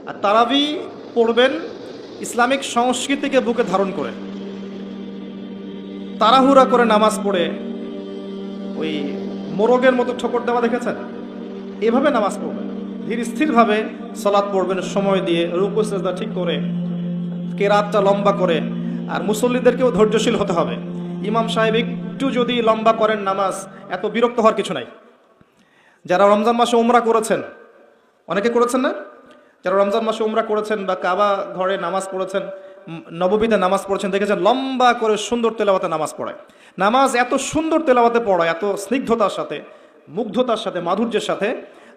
আর তারাবি পড়বেন ইসলামিক সংস্কৃতিকে বুকে ধারণ করে, তাড়াহুড়া করে নামাজ পড়ে ওই মোরগের মতো ঠোকর দেওয়া দেখেছেন, এভাবে নামাজ পড়বেন। ধীর স্থিরভাবে সালাত পড়বেন, সময় দিয়ে রুকু সিজদা ঠিক করে, কেরাতটা লম্বা করে। আর মুসল্লিদেরকেও ধৈর্যশীল হতে হবে। ইমাম সাহেব একটু যদি লম্বা করেন নামাজ, এত বিরক্ত হওয়ার কিছু নাই। যারা রমজান মাসে উমরা করেছেন, অনেকে করেছেন না, যারা রমজান মাসে উমরা করেছেন বা কাবা ঘরে নামাজ পড়েছেন, নববীতে নামাজ পড়েছেন, দেখেছেন লম্বা করে সুন্দর তেলাওয়াতে নামাজ পড়ায়। নামাজ এত সুন্দর তেলাওয়াতে পড়ায়, এত স্নিগ্ধতার সাথে, মুগ্ধতার সাথে, মাধুর্যের সাথে,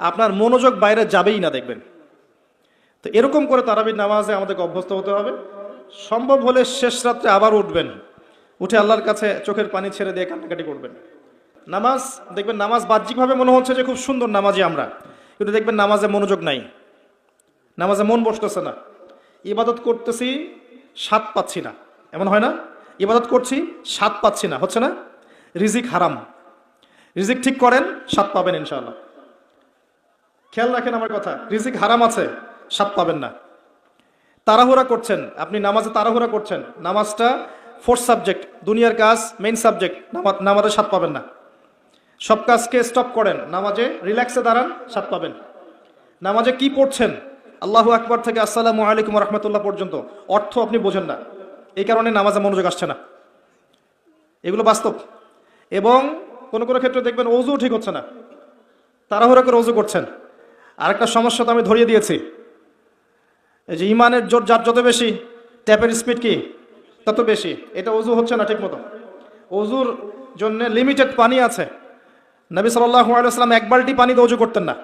আপনার মনোযোগ বাইরে যাবেই না দেখবেন। তো এরকম করে তারাবির নামাজে আমাদেরকে অভ্যস্ত হতে হবে। সম্ভব হলে শেষ রাত্রে আবার উঠবেন, উঠে আল্লাহর কাছে চোখের পানি ছেড়ে দিয়ে কান্নাকাটি করবেন। নামাজ দেখবেন, নামাজ বাহ্যিকভাবে মনে হচ্ছে যে খুব সুন্দর নামাজি আমরা, কিন্তু দেখবেন নামাজে মনোযোগ নাই, নামাজে মন বসতেছে না। ইবাদত করতেছি, স্বাদ পাচ্ছি না, এমন হয় না? ইবাদত করছি, স্বাদ পাচ্ছি না, হচ্ছে না? রিজিক হারাম। রিজিক ঠিক করেন, স্বাদ পাবেন ইনশাআল্লাহ। খেয়াল রাখেন আমার কথা, রিজিক হারাম আছে, স্বাদ পাবেন না। তাড়াহুড়া করছেন আপনি, নামাজে তাড়াহুড়া করছেন, নামাজটা ফোর্থ সাবজেক্ট, দুনিয়ার কাজ মেইন সাবজেক্ট, নামাজে স্বাদ পাবেন না। সব কাজকে স্টপ করেন, নামাজে রিল্যাক্সে দাঁড়ান, স্বাদ পাবেন। নামাজে কি পড়ছেন, আল্লাহু আকবার থেকে আসসালামু আলাইকুম রহমতুল্লাহ পর্যন্ত অর্থ আপনি বোঝেন না, এই কারণে নামাজে মনোযোগ আসছে না। এগুলো বাস্তব। এবং কোনো কোনো ক্ষেত্রে দেখবেন ওযু ঠিক হচ্ছে না, তাড়াহুড়া করে ওযু করছেন। আরেকটা সমস্যা তো আমি ধরিয়ে দিয়েছি, এই যে ইমানের জোর যার যত বেশি, ট্যাপের স্পিড কি তত বেশি, এটা ওযু হচ্ছে না ঠিক মতো। ওযুর জন্য লিমিটেড পানি আছে। নবী সাল্লাল্লাহু আলাইহি ওয়াসাল্লাম এক বালতি পানিতে ওযু করতেন না,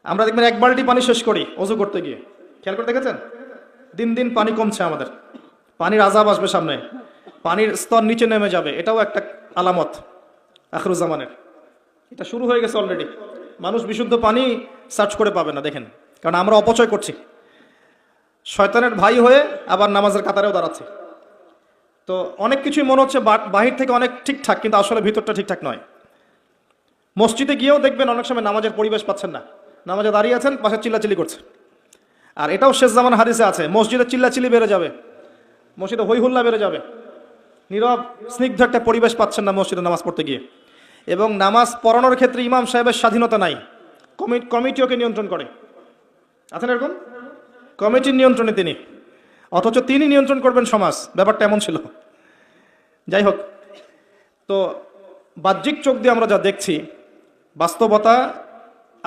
আমরা দেখবেন এক বালতি পানি শেষ করি ওযু করতে গিয়ে। খেয়াল করে দেখেছেন? দিন দিন পানি কমছে আমাদের, পানির আযাব আসবে সামনে, পানির স্তর নিচে নেমে যাবে, এটাও একটা আলামত আখিরুজ্জামানের। এটা শুরু হয়ে গেছে অলরেডি। মানুষ বিশুদ্ধ পানি সার্চ করে পাবে না, দেখেন, কারণ আমরা অপচয় করছি, শয়তানের ভাই হয়ে আবার নামাজের কাতারেও দাঁড়াচ্ছে। তো অনেক কিছুই মনে হচ্ছে বাহির থেকে অনেক ঠিকঠাক, কিন্তু আসলে ভিতরটা ঠিকঠাক নয়। মসজিদে গিয়েও দেখবেন অনেক সময় নামাজের পরিবেশ পাচ্ছেন না, নামাজে দাঁড়িয়ে আছেন, পাশে চিল্লাচিল্লি করছে। আর এটাও শেষ জামান হাদিসে আছে, মসজিদে চিল্লাচিল্লি বেড়ে যাবে, মসজিদে হই হুল্লা বেড়ে যাবে, নীরব স্নিগ্ধ একটা পরিবেশ পাচ্ছেন না মসজিদে নামাজ পড়তে গিয়ে। এবং নামাজ পড়ানোর ক্ষেত্রে ইমাম সাহেবের স্বাধীনতা নাই, কমিটি ওকে নিয়ন্ত্রণ করে। আছেন এরকম? কমিটির নিয়ন্ত্রণে তিনি, অথচ তিনি নিয়ন্ত্রণ করবেন সমাজ, ব্যাপারটা এমন ছিল। যাই হোক, তো বাহ্যিক চোখ দিয়ে আমরা যা দেখছি, বাস্তবতা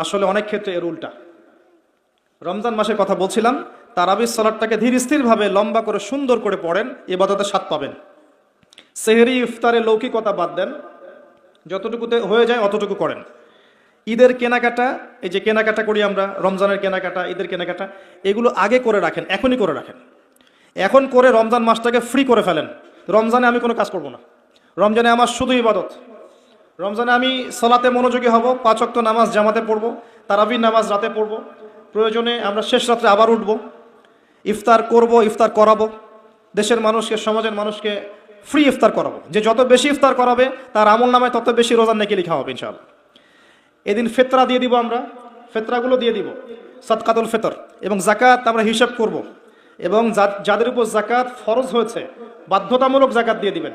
আসলে অনেক ক্ষেত্রে এর উল্টা। রমজান মাসের কথা বলছিলাম, তারাবির সালাতটাকে ধীর স্থিরভাবে লম্বা করে সুন্দর করে পড়েন, ইবাদতে স্বাদ পাবেন। সেহরি ইফতারে লৌকিকতা বাদ দেন, যতটুকুতে হয়ে যায় অতটুকু করেন। ঈদের কেনাকাটা, এই যে কেনাকাটা করি আমরা, রমজানের কেনাকাটা, ঈদের কেনাকাটা, এগুলো আগে করে রাখেন, এখনই করে রাখেন। এখন করে রমজান মাসটাকে ফ্রি করে ফেলেন। রমজানে আমি কোনো কাজ করব না, রমজানে আমার শুধু ইবাদত। রমজানে আমি সালাতে মনোযোগী হব, 5 ওয়াক্ত নামাজ জামাতে পড়ব, তারাবির নামাজ রাতে পড়ব, প্রয়োজনে আমরা শেষ রাত্রে আবার উঠব, ইফতার করব, ইফতার করাবো, দেশের মানুষকে, সমাজের মানুষকে ফ্রি ইফতার করাবো। যে যত বেশি ইফতার করাবে তার আমল নামায় তত বেশি রোজার নেকি লেখা হবে ইনশাআল্লাহ। এদিন ফেতরা দিয়ে দিব, আমরা ফেতরাগুলো দিয়ে দিব, সাদকাতুল ফিতর, এবং যাকাত আমরা হিসাব করব। এবং যাদের উপর যাকাত ফরজ হয়েছে, বাধ্যতামূলক যাকাত দিয়ে দিবেন।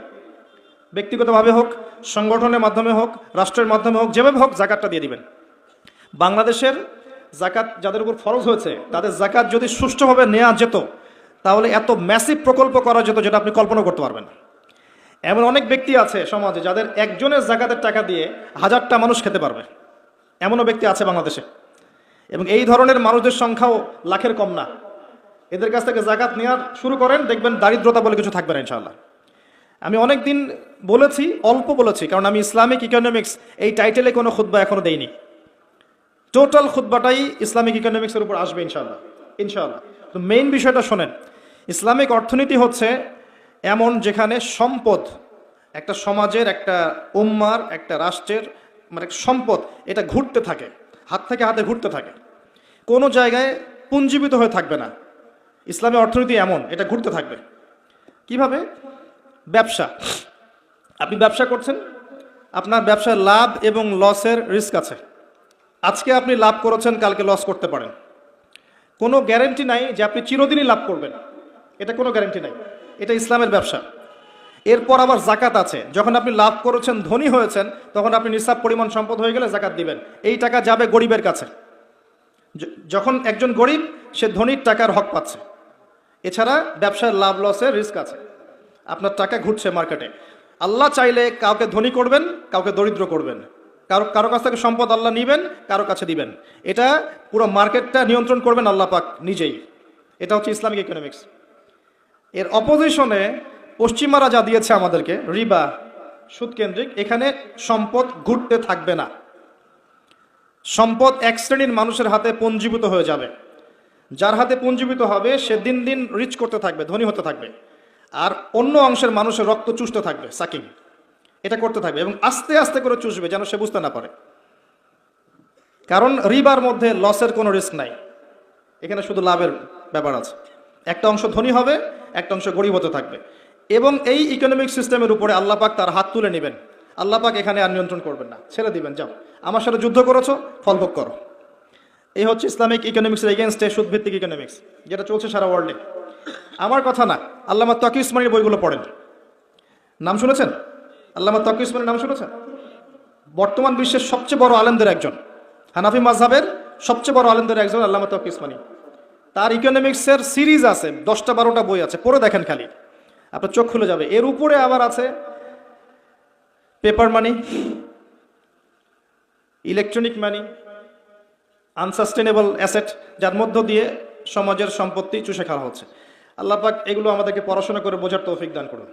ব্যক্তিগতভাবে হোক, সংগঠনের মাধ্যমে হোক, রাষ্ট্রের মাধ্যমে হোক, যেভাবে হোক যাকাতটা দিয়ে দিবেন। বাংলাদেশের যাকাত যাদের উপর ফরজ হয়েছে, তাদের যাকাত যদি সুষ্ঠুভাবে নেওয়া যেত, তাহলে এত ম্যাসিভ প্রকল্প করা যেত যেটা আপনি কল্পনা করতে পারবেন না। এমন অনেক ব্যক্তি আছে সমাজে যাদের একজনের যাকাতের টাকা দিয়ে 1000টা মানুষ খেতে পারবে, এমনও ব্যক্তি আছে বাংলাদেশে। এবং এই ধরনের মানুষদের সংখ্যাও লাখের কম না। এদের কাছ থেকে যাকাত নেওয়া শুরু করেন, দেখবেন দারিদ্রতা বলে কিছু থাকবে না ইনশাআল্লাহ। আমি অনেক দিন বলেছি, অল্প বলেছি, কারণ আমি ইসলামিক ইকোনমিক্স এই টাইটেলে কোনো খুতবা এখনো দেইনি। টোটাল খুতবাটাই ইসলামিক ইকোনমিক্সের উপর আসবে ইনশাআল্লাহ, ইনশাআল্লাহ। তো মেইন বিষয়টা শোনেন, ইসলামিক অর্থনীতি হচ্ছে এমন যেখানে সম্পদ, একটা সমাজের, একটা উম্মার, একটা রাষ্ট্রের, মানে সম্পদ, এটা ঘুরতে থাকে, হাত থেকে হাতে ঘুরতে থাকে, কোনো জায়গায় পুঞ্জীবিত হয়ে থাকবে না। ইসলামী অর্থনীতি এমন, এটা ঘুরতে থাকবে। কিভাবে? ব্যবসা। আপনি ব্যবসা করছেন, আপনার ব্যবসায় লাভ এবং লসের রিস্ক আছে। আজকে আপনি লাভ করেছেন, কালকে লস করতে পারেন। কোনো গ্যারেন্টি নাই যে আপনি চিরদিনই লাভ করবেন, এটা কোনো গ্যারেন্টি নাই। এটা ইসলামের ব্যবসা। এরপর আবার জাকাত আছে। যখন আপনি লাভ করেছেন, ধনী হয়েছেন, তখন আপনি নিসাব পরিমাণ সম্পদ হয়ে গেলে জাকাত দিবেন। এই টাকা যাবে গরিবের কাছে। যখন একজন গরিব, সে ধনীর টাকার হক পাচ্ছে। এছাড়া ব্যবসার লাভ লসের রিস্ক আছে। আপনার টাকা ঘুরছে মার্কেটে। আল্লাহ চাইলে কাউকে ধনী করবেন, কাউকে দরিদ্র করবেন। কারো কাছ থেকে সম্পদ আল্লাহ নিবেন, কারো কাছে দিবেন। এটা পুরো মার্কেটটা নিয়ন্ত্রণ করবেন আল্লাহ পাক নিজেই। এটা হচ্ছে ইসলামিক ইকোনমিক্স। এর অপোজিশনে পশ্চিমারা যা দিয়েছে আমাদেরকে, রিবা, সুদ কেন্দ্রিক, এখানে সম্পদ ঘুরতে থাকবে না। সম্পদ এক শ্রেণীর মানুষের হাতে পুঞ্জীভূত হয়ে যাবে। যার হাতে পুঞ্জীভূত হবে সে দিন দিন রিচ করতে থাকবে, ধনী হতে থাকবে। আর অন্য অংশের মানুষের রক্ত চুষতে থাকবে, সাকিং। এটা করতে থাকবে এবং আস্তে আস্তে করে চুষবে, যেন সে বুঝতে না পারে। কারণ রিবার মধ্যে লসের কোনো রিস্ক নাই, এখানে শুধু লাভের ব্যাপার আছে। একটা অংশ ধনী হবে, একটা অংশ গরিব হতে থাকবে। এবং এই ইকোনমিক সিস্টেমের উপরে আল্লাহ পাক তার হাত তুলে নেবেন। আল্লাহ পাক এখানে আর নিয়ন্ত্রণ করবেন না, ছেড়ে দিবেন, যাও আমার সাথে যুদ্ধ করেছো, ফলভোগ করো। এই হচ্ছে ইসলামিক ইকোনমিক্সের এগেনস্টে সুদভিত্তিক ইকোনমিক্স, যেটা চলছে সারা ওয়ার্ল্ডে। আমার কথা না, আল্লামা তকি উসমানীর বইগুলো পড়েন। নাম শুনেছেন? আল্লামা তকি উসমানীর নাম শুনেছেন? বর্তমান বিশ্বের সবচেয়ে বড় আলেমদের একজন, হানাফি মাযহাবের সবচেয়ে বড় আলেমদের একজন আল্লামা তকি উসমানী। তার ইকোনমিক্সের সিরিজ আছে, 10টা-12টা বই আছে, পড়ে দেখেন খালি, আপনার চোখ খুলে যাবে। এর উপরে আবার আছে পেপার মানি, ইলেকট্রনিক মানি, আনসাস্টেনেবল অ্যাসেট, যার মধ্য দিয়ে সমাজের সম্পত্তি চুষে খাওয়া হচ্ছে। আল্লাহ পাক এগুলো আমাদেরকে পড়াশোনা করে বোঝার তৌফিক দান করুন।